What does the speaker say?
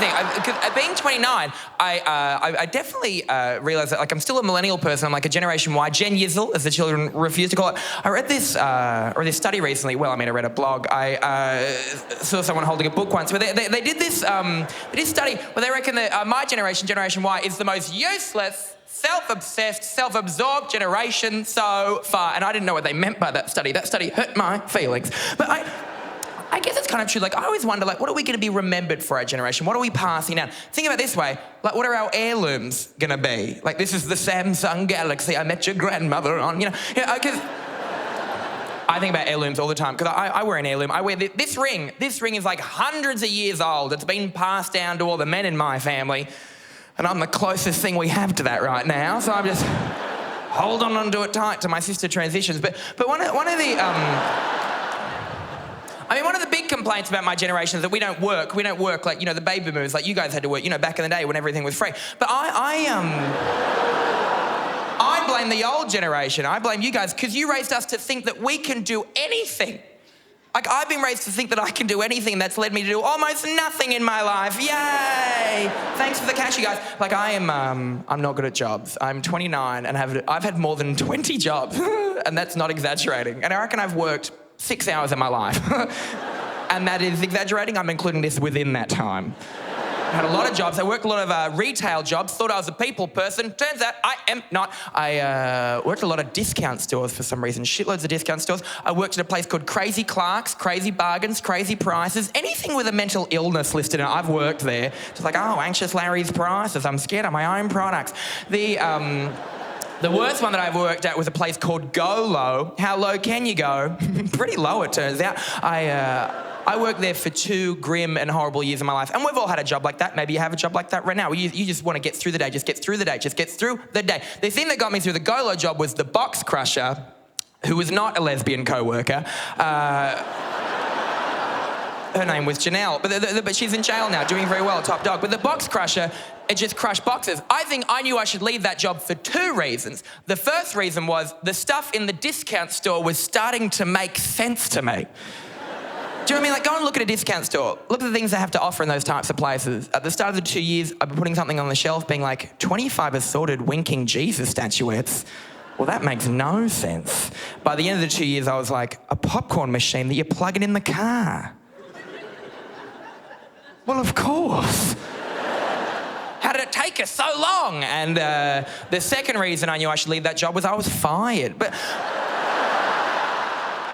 thing. Because being 29, I definitely realised that, like, I'm still a millennial person. I'm like a Generation Y, Gen Yizzle, as the children refuse to call it. I read this study recently. Well, I mean, I read a blog. I saw someone holding a book once where they did this study where they reckon that my generation, Generation Y, is the most useless, self-obsessed, self-absorbed generation so far. And I didn't know what they meant by that study. That study hurt my feelings. But I guess it's kind of true. Like, I always wonder, like, what are we going to be remembered for our generation? What are we passing down? Think about it this way. Like, what are our heirlooms going to be? Like, this is the Samsung Galaxy I met your grandmother on, you know? Because I think about heirlooms all the time because I wear an heirloom. I wear this ring. This ring is like hundreds of years old. It's been passed down to all the men in my family. And I'm the closest thing we have to that right now, so I'm just holding on to it tight till my sister transitions. But one of the big complaints about my generation is that we don't work. We don't work like, you know, the baby boomers, like you guys had to work, you know, back in the day when everything was free. But I blame the old generation. I blame you guys because you raised us to think that we can do anything. Like, I've been raised to think that I can do anything. That's led me to do almost nothing in my life. Yay! Thanks for the cash, you guys. Like, I'm not good at jobs. I'm 29 and I've had more than 20 jobs. And that's not exaggerating. And I reckon I've worked 6 hours of my life. And that is exaggerating. I'm including this within that time. I had a lot of jobs. I worked a lot of retail jobs. Thought I was a people person. Turns out I am not. I worked a lot of discount stores for some reason. Shitloads of discount stores. I worked at a place called Crazy Clark's, Crazy Bargains, Crazy Prices. Anything with a mental illness listed in it, I've worked there. Just like, oh, Anxious Larry's Prices. I'm scared of my own products. The worst one that I've worked at was a place called Go Low. How low can you go? Pretty low, it turns out. I worked there for 2 grim and horrible years of my life. And we've all had a job like that. Maybe you have a job like that right now. You just want to get through the day. Just get through the day. Just get through the day. The thing that got me through the Go Low job was the box crusher, who was not a lesbian co-worker. Her name was Janelle, but she's in jail now, doing very well, top dog. But the box crusher, it just crushed boxes. I think I knew I should leave that job for 2 reasons. The first reason was the stuff in the discount store was starting to make sense to me. Do you know what I mean? Like, go and look at a discount store. Look at the things they have to offer in those types of places. At the start of the 2 years, I've been putting something on the shelf being like, 25 assorted winking Jesus statuettes. Well, that makes no sense. By the end of the 2 years, I was like, a popcorn machine that you plug it in the car. Well, of course. How did it take us so long? And the second reason I knew I should leave that job was I was fired. But